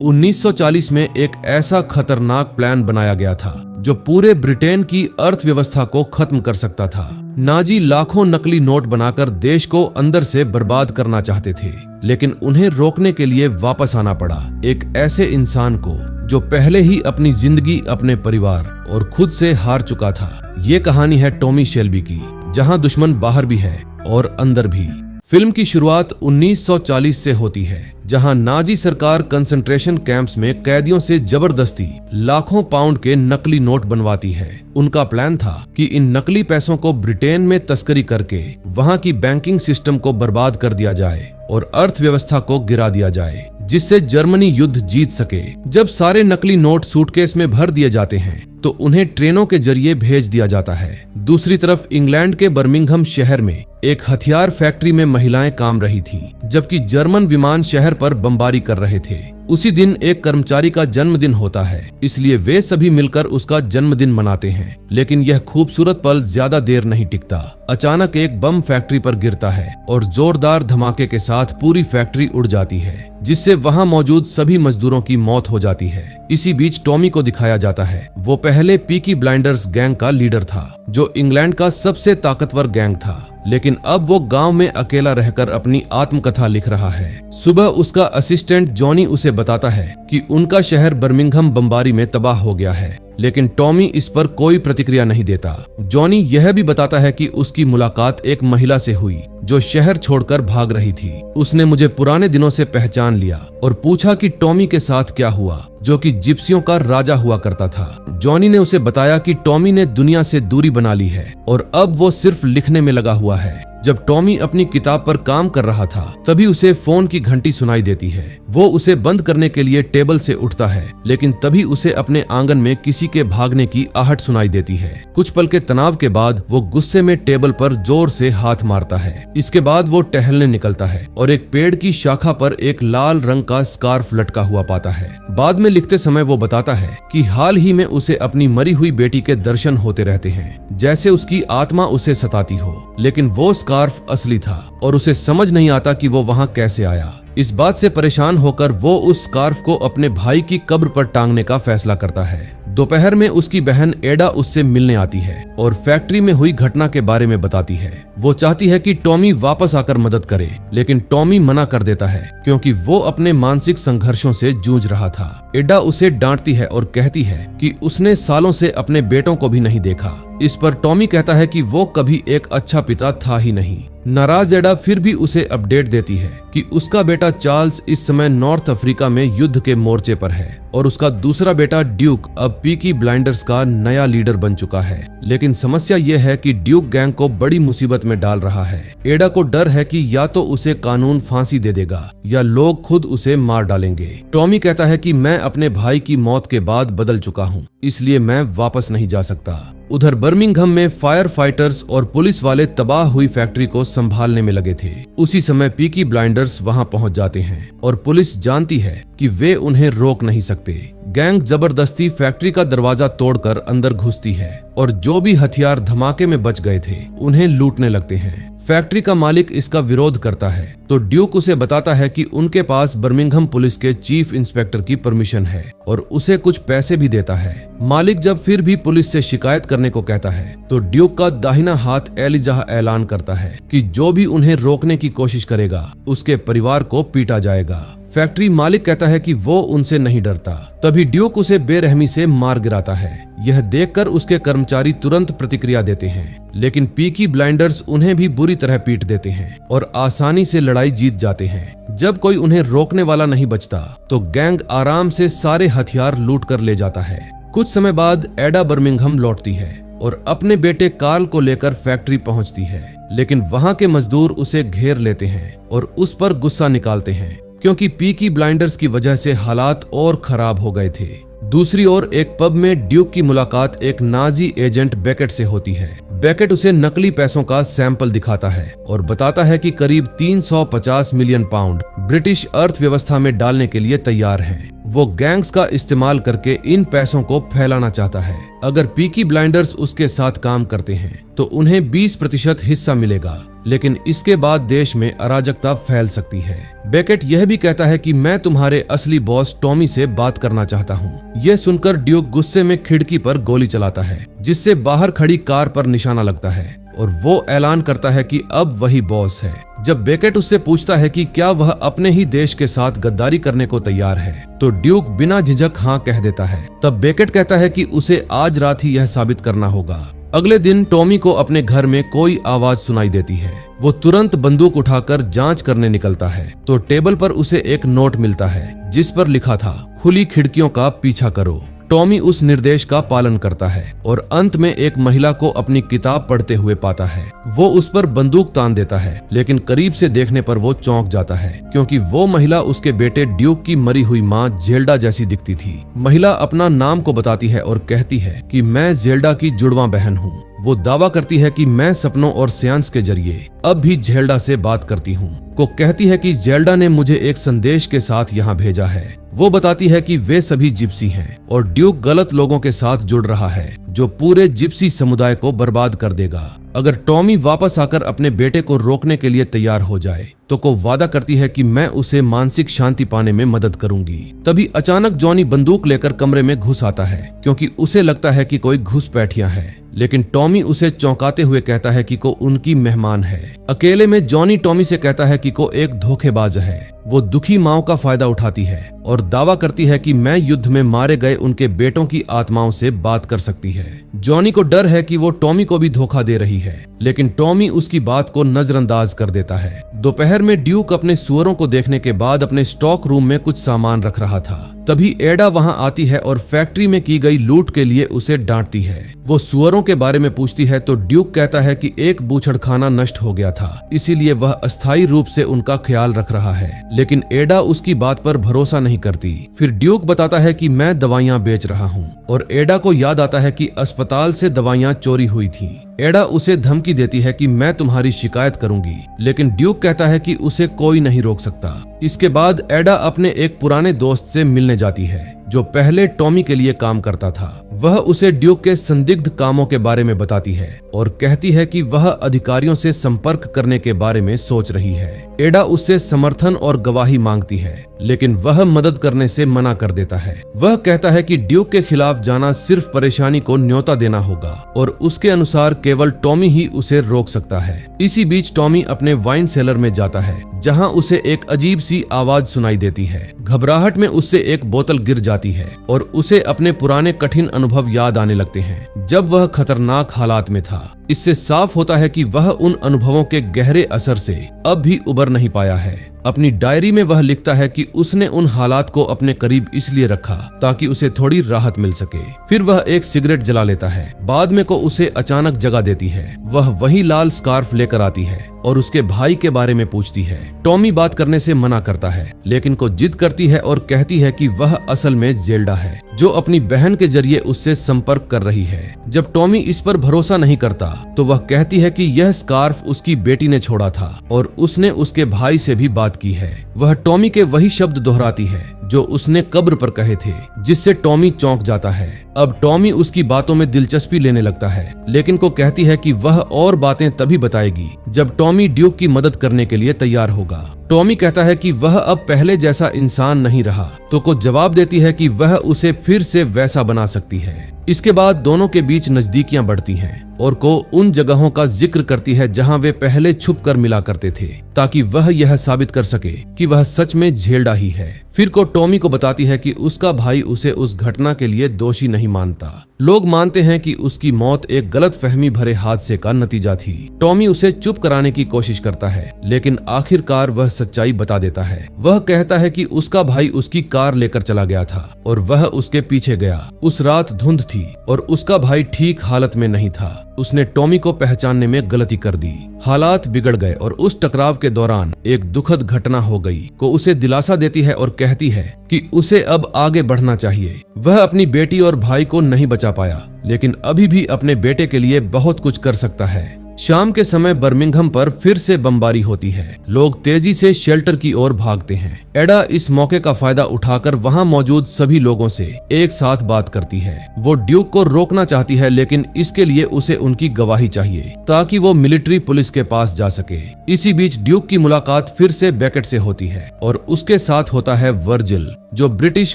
1940 में एक ऐसा खतरनाक प्लान बनाया गया था जो पूरे ब्रिटेन की अर्थव्यवस्था को खत्म कर सकता था। नाजी लाखों नकली नोट बनाकर देश को अंदर से बर्बाद करना चाहते थे, लेकिन उन्हें रोकने के लिए वापस आना पड़ा एक ऐसे इंसान को जो पहले ही अपनी जिंदगी, अपने परिवार और खुद से हार चुका था। ये कहानी है टॉमी शेल्बी की, जहां दुश्मन बाहर भी है और अंदर भी। फिल्म की शुरुआत 1940 से होती है, जहां नाजी सरकार कंसंट्रेशन कैंप्स में कैदियों से जबरदस्ती लाखों पाउंड के नकली नोट बनवाती है। उनका प्लान था कि इन नकली पैसों को ब्रिटेन में तस्करी करके वहां की बैंकिंग सिस्टम को बर्बाद कर दिया जाए और अर्थव्यवस्था को गिरा दिया जाए, जिससे जर्मनी युद्ध जीत सके। जब सारे नकली नोट सूटकेस में भर दिए जाते हैं तो उन्हें ट्रेनों के जरिए भेज दिया जाता है। दूसरी तरफ इंग्लैंड के बर्मिंघम शहर में एक हथियार फैक्ट्री में महिलाएं काम रही थीं, जबकि जर्मन विमान शहर पर बमबारी कर रहे थे। उसी दिन एक कर्मचारी का जन्मदिन होता है, इसलिए वे सभी मिलकर उसका जन्मदिन मनाते हैं। लेकिन यह खूबसूरत पल ज्यादा देर नहीं टिकता। अचानक एक बम फैक्ट्री पर गिरता है और जोरदार धमाके के साथ पूरी फैक्ट्री उड़ जाती है, जिससे वहां मौजूद सभी मजदूरों की मौत हो जाती है। इसी बीच टॉमी को दिखाया जाता है। वो पहले पीकी ब्लाइंडर्स गैंग का लीडर था, जो इंग्लैंड का सबसे ताकतवर गैंग था, लेकिन अब वो गांव में अकेला रहकर अपनी आत्मकथा लिख रहा है। सुबह उसका असिस्टेंट जॉनी उसे बताता है कि उनका शहर बर्मिंघम बमबारी में तबाह हो गया है, लेकिन टॉमी इस पर कोई प्रतिक्रिया नहीं देता। जॉनी यह भी बताता है कि उसकी मुलाकात एक महिला से हुई जो शहर छोड़कर भाग रही थी। उसने मुझे पुराने दिनों से पहचान लिया और पूछा कि टॉमी के साथ क्या हुआ, जो कि जिप्सियों का राजा हुआ करता था। जॉनी ने उसे बताया कि टॉमी ने दुनिया से दूरी बना ली है और अब वो सिर्फ लिखने में लगा हुआ है। जब टॉमी अपनी किताब पर काम कर रहा था, तभी उसे फोन की घंटी सुनाई देती है। वो उसे बंद करने के लिए टेबल से उठता है, लेकिन तभी उसे अपने आंगन में किसी के भागने की आहट सुनाई देती है। कुछ पल के तनाव के बाद वो गुस्से में टेबल पर जोर से हाथ मारता है। इसके बाद वो टहलने निकलता है और एक पेड़ की शाखा पर एक लाल रंग का स्कार्फ लटका हुआ पाता है। बाद में लिखते समय वो बताता है कि हाल ही में उसे अपनी मरी हुई बेटी के दर्शन होते रहते हैं, जैसे उसकी आत्मा उसे सताती हो। लेकिन वो स्कार्फ असली था और उसे समझ नहीं आता कि वो वहां कैसे आया। इस बात से परेशान होकर वो उस स्कार्फ को अपने भाई की कब्र पर टांगने का फैसला करता है। दोपहर में उसकी बहन एडा उससे मिलने आती है और फैक्ट्री में हुई घटना के बारे में बताती है। वो चाहती है कि टॉमी वापस आकर मदद करे, लेकिन टॉमी मना कर देता है क्योंकि वो अपने मानसिक संघर्षों से जूझ रहा था। एडा उसे डांटती है और कहती है कि उसने सालों से अपने बेटों को भी नहीं देखा। इस पर टॉमी कहता है कि वो कभी एक अच्छा पिता था ही नहीं। नाराज एडा फिर भी उसे अपडेट देती है कि उसका बेटा चार्ल्स इस समय नॉर्थ अफ्रीका में युद्ध के मोर्चे पर है और उसका दूसरा बेटा ड्यूक अब पीकी ब्लाइंडर्स का नया लीडर बन चुका है। लेकिन समस्या यह है कि ड्यूक गैंग को बड़ी मुसीबत में डाल रहा है। एडा को डर है कि या तो उसे कानून फांसी दे देगा या लोग खुद उसे मार डालेंगे। टॉमी कहता है कि मैं अपने भाई की मौत के बाद बदल चुका हूँ, इसलिए मैं वापस नहीं जा सकता। उधर बर्मिंघम में फायर फाइटर्स और पुलिस वाले तबाह हुई फैक्ट्री को संभालने में लगे थे। उसी समय पीकी ब्लाइंडर्स वहां पहुंच जाते हैं और पुलिस जानती है कि वे उन्हें रोक नहीं सकते। गैंग जबरदस्ती फैक्ट्री का दरवाजा तोड़कर अंदर घुसती है और जो भी हथियार धमाके में बच गए थे उन्हें लूटने लगते हैं। फैक्ट्री का मालिक इसका विरोध करता है तो ड्यूक उसे बताता है कि उनके पास बर्मिंघम पुलिस के चीफ इंस्पेक्टर की परमिशन है और उसे कुछ पैसे भी देता है। मालिक जब फिर भी पुलिस से शिकायत करने को कहता है तो ड्यूक का दाहिना हाथ एलिजाह ऐलान करता है कि जो भी उन्हें रोकने की कोशिश करेगा उसके परिवार को पीटा जाएगा। फैक्ट्री मालिक कहता है कि वो उनसे नहीं डरता। तभी ड्यूक उसे बेरहमी से मार गिराता है। यह देखकर उसके कर्मचारी तुरंत प्रतिक्रिया देते हैं, लेकिन पीकी ब्लाइंडर्स उन्हें भी बुरी तरह पीट देते हैं और आसानी से लड़ाई जीत जाते हैं। जब कोई उन्हें रोकने वाला नहीं बचता तो गैंग आराम से सारे हथियार लूट कर ले जाता है। कुछ समय बाद एडा बर्मिंघम लौटती है और अपने बेटे कार्ल को लेकर फैक्ट्री पहुंचती है, लेकिन वहां के मजदूर उसे घेर लेते हैं और उस पर गुस्सा निकालते हैं क्योंकि पीकी ब्लाइंडर्स की वजह से हालात और खराब हो गए थे। दूसरी ओर एक पब में ड्यूक की मुलाकात एक नाजी एजेंट बेकेट से होती है। बेकेट उसे नकली पैसों का सैंपल दिखाता है और बताता है कि करीब 350 मिलियन पाउंड ब्रिटिश अर्थव्यवस्था में डालने के लिए तैयार हैं। वो गैंग्स का इस्तेमाल करके इन पैसों को फैलाना चाहता है। अगर पीकी ब्लाइंडर्स उसके साथ काम करते हैं तो उन्हें 20% हिस्सा मिलेगा लेकिन इसके बाद देश में अराजकता फैल सकती है। बेकेट यह भी कहता है कि मैं तुम्हारे असली बॉस टॉमी से बात करना चाहता हूँ। यह सुनकर ड्यूक गुस्से में खिड़की पर गोली चलाता है, जिससे बाहर खड़ी कार पर निशाना लगता है और वो ऐलान करता है कि अब वही बॉस है। जब बेकेट उससे पूछता है कि क्या वह अपने ही देश के साथ गद्दारी करने को तैयार है, तो ड्यूक बिना झिझक हाँ कह देता है। तब बेकेट कहता है कि उसे आज रात ही यह साबित करना होगा। अगले दिन टॉमी को अपने घर में कोई आवाज सुनाई देती है। वो तुरंत बंदूक उठाकर जांच करने निकलता है तो टेबल पर उसे एक नोट मिलता है, जिस पर लिखा था, खुली खिड़कियों का पीछा करो। टॉमी उस निर्देश का पालन करता है और अंत में एक महिला को अपनी किताब पढ़ते हुए पाता है। वो उस पर बंदूक तान देता है, लेकिन करीब से देखने पर वो चौंक जाता है, क्योंकि वो महिला उसके बेटे ड्यूक की मरी हुई माँ जेल्डा जैसी दिखती थी। महिला अपना नाम को बताती है और कहती है कि मैं जेल्डा की जुड़वा बहन हूँ। वो दावा करती है कि मैं सपनों और सियांस के जरिए अब भी जेल्डा से बात करती हूँ। को कहती है कि जेल्डा ने मुझे एक संदेश के साथ यहाँ भेजा है। वो बताती है कि वे सभी जिप्सी हैं और ड्यूक गलत लोगों के साथ जुड़ रहा है, जो पूरे जिप्सी समुदाय को बर्बाद कर देगा। अगर टॉमी वापस आकर अपने बेटे को रोकने के लिए तैयार हो जाए तो को वादा करती है कि मैं उसे मानसिक शांति पाने में मदद करूंगी। तभी अचानक जॉनी बंदूक लेकर कमरे में घुस आता है, क्योंकि उसे लगता है कि कोई घुसपैठिया है, लेकिन टॉमी उसे चौंकाते हुए कहता है कि को उनकी मेहमान है। अकेले में जॉनी टॉमी से कहता है कि को एक धोखेबाज है। वो दुखी माओ का फायदा उठाती है और दावा करती है कि मैं युद्ध में मारे गए उनके बेटों की आत्माओं से बात कर सकती है। जॉनी को डर है कि वो टॉमी को भी धोखा दे रही है, लेकिन टॉमी उसकी बात को नजरअंदाज कर देता है। दोपहर में ड्यूक अपने सुअरों को देखने के बाद अपने स्टॉक रूम में कुछ सामान रख रहा था। तभी एडा वहां आती है और फैक्ट्री में की गई लूट के लिए उसे डांटती है। वो सुअरों के बारे में पूछती है तो ड्यूक कहता है कि एक बूचड़खाना नष्ट हो गया था, इसीलिए वह अस्थायी रूप से उनका ख्याल रख रहा है। लेकिन एडा उसकी बात पर भरोसा नहीं करती। फिर ड्यूक बताता है कि मैं दवाइयां बेच रहा हूँ और एडा को याद आता है कि अस्पताल से दवाइयां चोरी हुई थी। एडा उसे धमकी देती है कि मैं तुम्हारी शिकायत करूंगी, लेकिन ड्यूक कहता है कि उसे कोई नहीं रोक सकता। इसके बाद एडा अपने एक पुराने दोस्त से मिलने जाती है, जो पहले टॉमी के लिए काम करता था। वह उसे ड्यूक के संदिग्ध कामों के बारे में बताती है और कहती है कि वह अधिकारियों से संपर्क करने के बारे में सोच रही है। एडा उससे समर्थन और गवाही मांगती है, लेकिन वह मदद करने से मना कर देता है। वह कहता है कि ड्यूक के खिलाफ जाना सिर्फ परेशानी को न्योता देना होगा और उसके अनुसार केवल टॉमी ही उसे रोक सकता है। इसी बीच टॉमी अपने वाइन सेलर में जाता है, जहां उसे एक अजीब सी आवाज सुनाई देती है। घबराहट में उससे एक बोतल गिर जाती है और उसे अपने पुराने कठिन अनुभव याद आने लगते हैं, जब वह खतरनाक हालात में था। इससे साफ होता है कि वह उन अनुभवों के गहरे असर से अब भी उबर नहीं पाया है। अपनी डायरी में वह लिखता है कि उसने उन हालात को अपने करीब इसलिए रखा ताकि उसे थोड़ी राहत मिल सके। फिर वह एक सिगरेट जला लेता है। बाद में को उसे अचानक जगा देती है। वह वही लाल स्कार्फ लेकर आती है और उसके भाई के बारे में पूछती है। टॉमी बात करने से मना करता है, लेकिन को जिद करती है और कहती है कि वह असल में जेल्डा है, जो अपनी बहन के जरिए उससे संपर्क कर रही है। जब टॉमी इस पर भरोसा नहीं करता तो वह कहती है कि यह स्कार्फ उसकी बेटी ने छोड़ा था और उसने उसके भाई से भी बात की है। वह टॉमी के वही शब्द दोहराती है जो उसने कब्र पर कहे थे, जिससे टॉमी चौंक जाता है। अब टॉमी उसकी बातों में दिलचस्पी लेने लगता है, लेकिन को कहती है कि वह और बातें तभी बताएगी जब टॉमी ड्यूक की मदद करने के लिए तैयार होगा। टॉमी कहता है कि वह अब पहले जैसा इंसान नहीं रहा, तो को जवाब देती है कि वह उसे फिर से वैसा बना सकती है। इसके बाद दोनों के बीच नजदीकियां बढ़ती हैं और को उन जगहों का जिक्र करती है जहां वे पहले छुप कर मिला करते थे, ताकि वह यह साबित कर सके कि वह सच में जेल्डा ही है। फिर को टॉमी को बताती है कि उसका भाई उसे उस घटना के लिए दोषी नहीं मानता। लोग मानते हैं कि उसकी मौत एक गलतफहमी भरे हादसे का नतीजा थी। टॉमी उसे चुप कराने की कोशिश करता है, लेकिन आखिरकार वह सच्चाई बता देता है। वह कहता है कि उसका भाई उसकी कार लेकर चला गया था और वह उसके पीछे गया। उस रात धुंध थी और उसका भाई ठीक हालत में नहीं था। उसने टॉमी को पहचानने में गलती कर दी। हालात बिगड़ गए और उस टकराव के दौरान एक दुखद घटना हो गई। को उसे दिलासा देती है और कहती है कि उसे अब आगे बढ़ना चाहिए। वह अपनी बेटी और भाई को नहीं बचा पाया, लेकिन अभी भी अपने बेटे के लिए बहुत कुछ कर सकता है। शाम के समय बर्मिंघम पर फिर से बमबारी होती है। लोग तेजी से शेल्टर की ओर भागते हैं। एडा इस मौके का फायदा उठाकर वहां मौजूद सभी लोगों से एक साथ बात करती है। वो ड्यूक को रोकना चाहती है, लेकिन इसके लिए उसे उनकी गवाही चाहिए ताकि वो मिलिट्री पुलिस के पास जा सके। इसी बीच ड्यूक की मुलाकात फिर से बेकेट से होती है और उसके साथ होता है वर्जिल, जो ब्रिटिश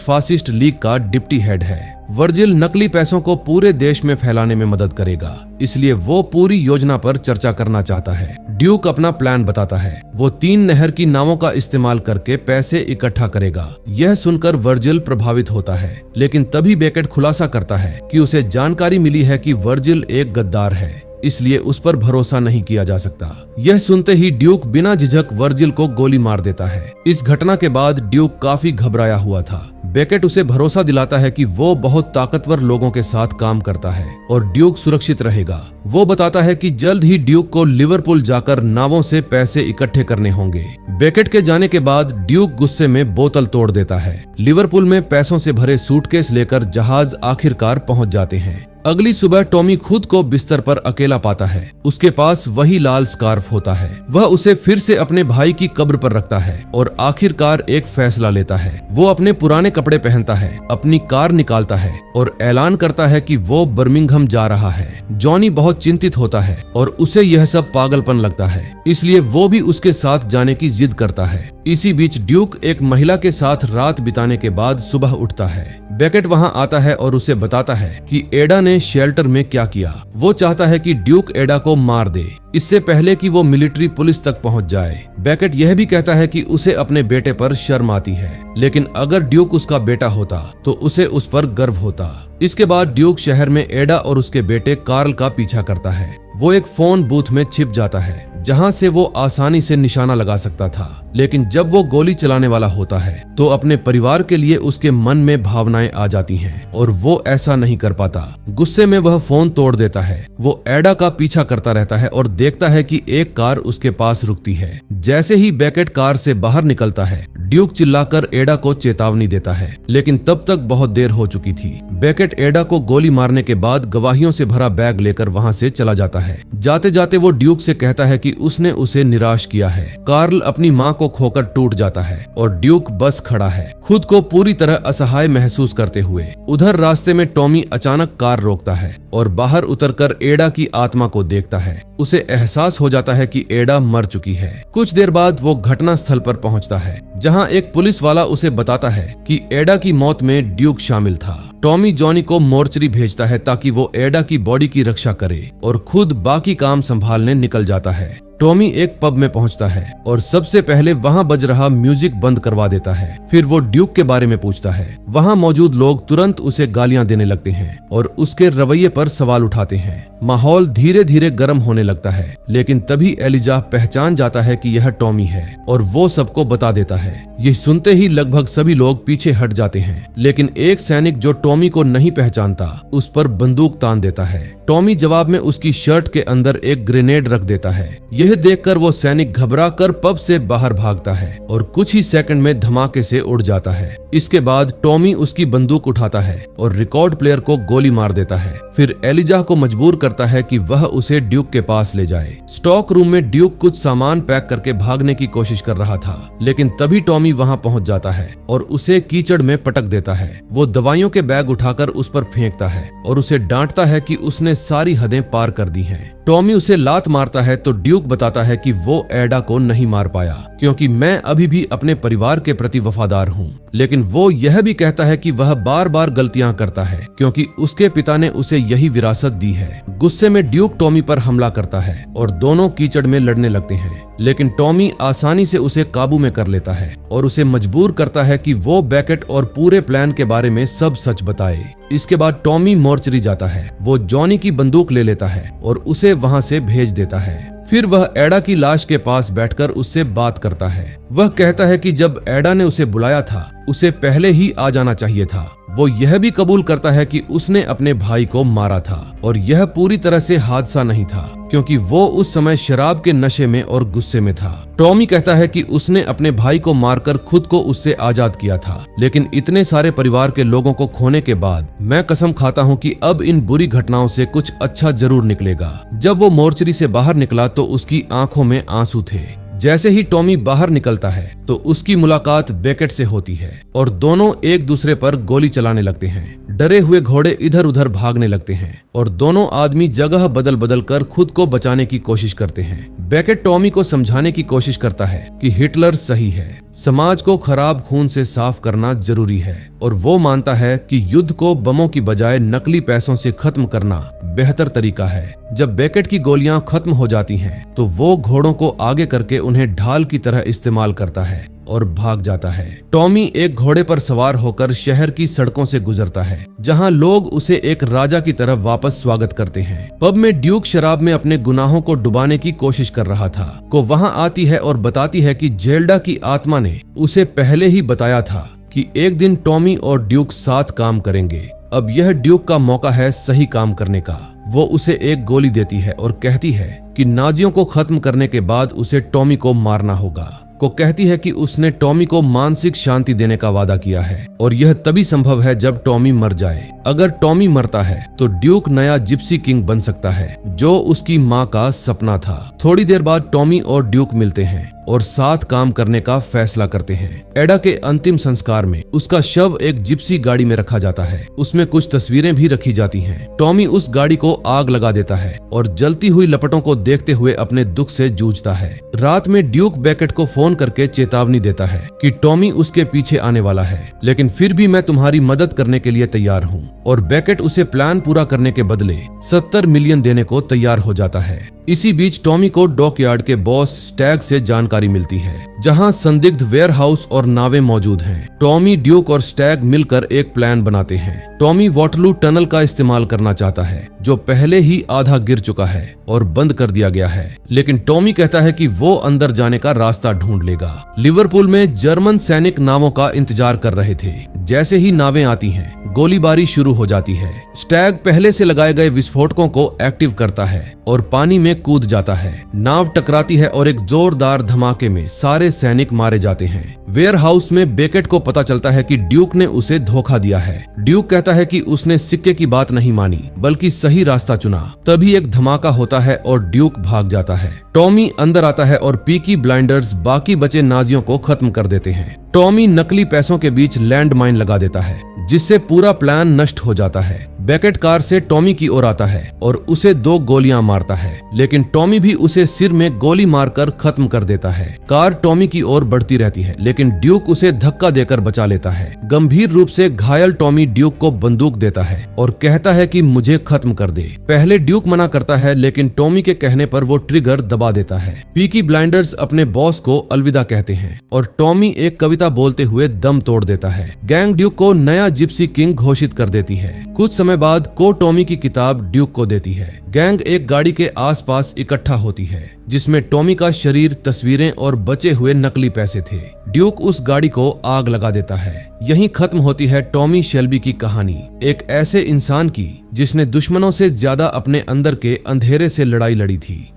फासिस्ट लीग का डिप्टी हेड है। वर्जिल नकली पैसों को पूरे देश में फैलाने में मदद करेगा, इसलिए वो पूरी योजना पर चर्चा करना चाहता है। ड्यूक अपना प्लान बताता है। वो 3 नहर की नावों का इस्तेमाल करके पैसे इकट्ठा करेगा। यह सुनकर वर्जिल प्रभावित होता है, लेकिन तभी बेकेट खुलासा करता है कि उसे जानकारी मिली है कि वर्जिल एक गद्दार है, इसलिए उस पर भरोसा नहीं किया जा सकता। यह सुनते ही ड्यूक बिना झिझक वर्जिल को गोली मार देता है। इस घटना के बाद ड्यूक काफी घबराया हुआ था। बेकेट उसे भरोसा दिलाता है कि वो बहुत ताकतवर लोगों के साथ काम करता है और ड्यूक सुरक्षित रहेगा। वो बताता है कि जल्द ही ड्यूक को लिवरपूल जाकर नावों से पैसे इकट्ठे करने होंगे। बेकेट के जाने के बाद ड्यूक गुस्से में बोतल तोड़ देता है। लिवरपूल में पैसों से भरे सूटकेस लेकर जहाज आखिरकार पहुंच जाते हैं। अगली सुबह टॉमी खुद को बिस्तर पर अकेला पाता है। उसके पास वही लाल स्कार्फ होता है। वह उसे फिर से अपने भाई की कब्र पर रखता है और आखिरकार एक फैसला लेता है। वो अपने पुराने कपड़े पहनता है, अपनी कार निकालता है और ऐलान करता है कि वो बर्मिंघम जा रहा है। जॉनी बहुत चिंतित होता है और उसे यह सब पागलपन लगता है, इसलिए वो भी उसके साथ जाने की जिद करता है। इसी बीच ड्यूक एक महिला के साथ रात बिताने के बाद सुबह उठता है। बेकेट वहां आता है और उसे बताता है कि एडा ने शेल्टर में क्या किया। वो चाहता है कि ड्यूक एडा को मार दे, इससे पहले कि वो मिलिट्री पुलिस तक पहुंच जाए। बेकेट यह भी कहता है कि उसे अपने बेटे पर शर्म आती है, लेकिन अगर ड्यूक उसका बेटा होता तो उसे उस पर गर्व होता। इसके बाद ड्यूक शहर में एडा और उसके बेटे कार्ल का पीछा करता है। वो एक फोन बूथ में छिप जाता है जहां से वो आसानी से निशाना लगा सकता था, लेकिन जब वो गोली चलाने वाला होता है तो अपने परिवार के लिए उसके मन में भावनाएं आ जाती हैं और वो ऐसा नहीं कर पाता। गुस्से में वह फोन तोड़ देता है। वो एडा का पीछा करता रहता है और देखता है कि एक कार उसके पास रुकती है। जैसे ही बेकेट कार से बाहर निकलता है, ड्यूक चिल्लाकर एडा को चेतावनी देता है, लेकिन तब तक बहुत देर हो चुकी थी। बेकेट एडा को गोली मारने के बाद गवाहियों से भरा बैग लेकर वहां से चला जाता है। जाते जाते वो ड्यूक से कहता है कि उसने उसे निराश किया है। कार्ल अपनी मां को खोकर टूट जाता है और ड्यूक बस खड़ा है, खुद को पूरी तरह असहाय महसूस करते हुए। उधर रास्ते में टॉमी अचानक कार रोकता है और बाहर उतरकर एडा की आत्मा को देखता है। उसे एहसास हो जाता है कि एडा मर चुकी है। कुछ देर बाद वो घटना स्थल पर पहुंचता है, जहां एक पुलिस वाला उसे बताता है कि एडा की मौत में ड्यूक शामिल था। टॉमी जॉनी को मोर्चरी भेजता है ताकि वो एडा की बॉडी की रक्षा करे और खुद बाकी काम संभालने निकल जाता है। टॉमी एक पब में पहुंचता है और सबसे पहले वहां बज रहा म्यूजिक बंद करवा देता है। फिर वो ड्यूक के बारे में पूछता है। वहां मौजूद लोग तुरंत उसे गालियां देने लगते हैं और उसके रवैये पर सवाल उठाते हैं। माहौल धीरे धीरे गर्म होने लगता है, लेकिन तभी एलिजा पहचान जाता है कि यह टॉमी है और वो सबको बता देता है। ये सुनते ही लगभग सभी लोग पीछे हट जाते हैं, लेकिन एक सैनिक जो टॉमी को नहीं पहचानता उस पर बंदूक तान देता है। टॉमी जवाब में उसकी शर्ट के अंदर एक ग्रेनेड रख देता है। यह देखकर वो सैनिक घबराकर पब से बाहर भागता है और कुछ ही सेकंड में धमाके से उड़ जाता है। इसके बाद टॉमी उसकी बंदूक उठाता है और रिकॉर्ड प्लेयर को गोली मार देता है। फिर एलिजा को मजबूर करता है कि वह उसे ड्यूक के पास ले जाए। स्टॉक रूम में ड्यूक कुछ सामान पैक करके भागने की कोशिश कर रहा था, लेकिन तभी टॉमी वहां पहुंच जाता है और उसे कीचड़ में पटक देता है। वो दवाइयों के बैग उठाकर उस पर फेंकता है और उसे डांटता है कि उसने सारी हदें पार कर दी हैं। टॉमी उसे लात मारता है तो ड्यूक बताता है कि वो एडा को नहीं मार पाया क्योंकि मैं अभी भी अपने परिवार के प्रति वफादार हूँ। लेकिन वो यह भी कहता है कि वह बार बार गलतियां करता है क्योंकि उसके पिता ने उसे यही विरासत दी है। गुस्से में ड्यूक टॉमी पर हमला करता है और दोनों कीचड़ में लड़ने लगते हैं, लेकिन टॉमी आसानी से उसे काबू में कर लेता है और उसे मजबूर करता है कि वो बेकेट और पूरे प्लान के बारे में सब सच बताए। इसके बाद टॉमी मोर्चरी जाता है। वो जॉनी की बंदूक ले लेता है और उसे वहां से भेज देता है। फिर वह एडा की लाश के पास बैठकर उससे बात करता है। वह कहता है कि जब एडा ने उसे बुलाया था उसे पहले ही आ जाना चाहिए था। वो यह भी कबूल करता है कि उसने अपने भाई को मारा था और यह पूरी तरह से हादसा नहीं था, क्योंकि वो उस समय शराब के नशे में और गुस्से में था। टॉमी कहता है कि उसने अपने भाई को मारकर खुद को उससे आजाद किया था, लेकिन इतने सारे परिवार के लोगों को खोने के बाद मैं कसम खाता हूँ कि अब इन बुरी घटनाओं से कुछ अच्छा जरूर निकलेगा। जब वो मोर्चरी से बाहर निकला तो उसकी आंखों में आंसू थे। जैसे ही टॉमी बाहर निकलता है तो उसकी मुलाकात बेकेट से होती है और दोनों एक दूसरे पर गोली चलाने लगते हैं। डरे हुए घोड़े इधर उधर भागने लगते हैं और दोनों आदमी जगह बदल बदल कर खुद को बचाने की कोशिश करते हैं। बेकेट टॉमी को समझाने की कोशिश करता है कि हिटलर सही है, समाज को खराब खून से साफ करना जरूरी है, और वो मानता है कि युद्ध को बमों की बजाय नकली पैसों से खत्म करना बेहतर तरीका है। जब बेकेट की गोलियां खत्म हो जाती हैं, तो वो घोड़ों को आगे करके उन्हें ढाल की तरह इस्तेमाल करता है और भाग जाता है। टॉमी एक घोड़े पर सवार होकर शहर की सड़कों से गुजरता है, जहां लोग उसे एक राजा की तरह वापस स्वागत करते हैं। पब में ड्यूक शराब में अपने गुनाहों को डुबाने की कोशिश कर रहा था को वहां आती है और बताती है कि जेल्डा की आत्मा ने उसे पहले ही बताया था कि एक दिन टॉमी और ड्यूक साथ काम करेंगे। अब यह ड्यूक का मौका है सही काम करने का। वो उसे एक गोली देती है और कहती है कि नाजियों को खत्म करने के बाद उसे टॉमी को मारना होगा। को कहती है कि उसने टॉमी को मानसिक शांति देने का वादा किया है और यह तभी संभव है जब टॉमी मर जाए। अगर टॉमी मरता है तो ड्यूक नया जिप्सी किंग बन सकता है, जो उसकी माँ का सपना था। थोड़ी देर बाद टॉमी और ड्यूक मिलते हैं और साथ काम करने का फैसला करते हैं। एडा के अंतिम संस्कार में उसका शव एक जिप्सी गाड़ी में रखा जाता है। उसमें कुछ तस्वीरें भी रखी जाती हैं। टॉमी उस गाड़ी को आग लगा देता है और जलती हुई लपटों को देखते हुए अपने दुख से जूझता है। रात में ड्यूक बेकेट को फोन करके चेतावनी देता है कि टॉमी उसके पीछे आने वाला है, लेकिन फिर भी मैं तुम्हारी मदद करने के लिए तैयार हूँ। और बेकेट उसे प्लान पूरा करने के बदले 70 मिलियन देने को तैयार हो जाता है। इसी बीच टॉमी को डॉकयार्ड के बॉस स्टैग से जानकारी मिलती है, जहां संदिग्ध वेयरहाउस और नावें मौजूद हैं। टॉमी, ड्यूक और स्टैग मिलकर एक प्लान बनाते हैं। टॉमी वाटरलू टनल का इस्तेमाल करना चाहता है, जो पहले ही आधा गिर चुका है और बंद कर दिया गया है, लेकिन टॉमी कहता है कि वो अंदर जाने का रास्ता ढूंढ लेगा। लिवरपूल में जर्मन सैनिक नावों का इंतजार कर रहे थे। जैसे ही नावें आती हैं, गोलीबारी शुरू हो जाती है। स्टैग पहले से लगाए गए विस्फोटकों को एक्टिव करता है और पानी में कूद जाता है। नाव टकराती है और एक जोरदार धमाके में सारे सैनिक मारे जाते हैं। वेयरहाउस में बेकेट को पता चलता है कि ड्यूक ने उसे धोखा दिया है। ड्यूक कहता है कि उसने सिक्के की बात नहीं मानी, बल्कि सही रास्ता चुना। तभी एक धमाका होता है और ड्यूक भाग जाता है। टॉमी अंदर आता है और पीकी ब्लाइंडर्स बाकी बचे नाजियों को खत्म कर देते हैं। टॉमी नकली पैसों के बीच लैंड माइन लगा देता है, जिससे पूरा प्लान नष्ट हो जाता है। बेकेट कार से टॉमी की ओर आता है और उसे 2 गोलियां मारता है, लेकिन टॉमी भी उसे सिर में गोली मारकर खत्म कर देता है। कार टॉमी की ओर बढ़ती रहती है, लेकिन ड्यूक उसे धक्का देकर बचा लेता है। गंभीर रूप से घायल टॉमी ड्यूक को बंदूक देता है और कहता है कि मुझे खत्म कर दे। पहले ड्यूक मना करता है, लेकिन टॉमी के कहने पर वो ट्रिगर दबा देता है। पीकी ब्लाइंडर्स अपने बॉस को अलविदा कहते हैं और टॉमी एक कविता बोलते हुए दम तोड़ देता है। गैंग ड्यूक को नया जिप्सी किंग घोषित कर देती है। कुछ समय बाद को टॉमी की किताब ड्यूक को देती है। गैंग एक गाड़ी के आसपास इकट्ठा होती है, जिसमें टॉमी का शरीर, तस्वीरें और बचे हुए नकली पैसे थे। ड्यूक उस गाड़ी को आग लगा देता है। यहीं खत्म होती है टॉमी शेल्बी की कहानी, एक ऐसे इंसान की जिसने दुश्मनों से ज्यादा अपने अंदर के अंधेरे से लड़ाई लड़ी थी।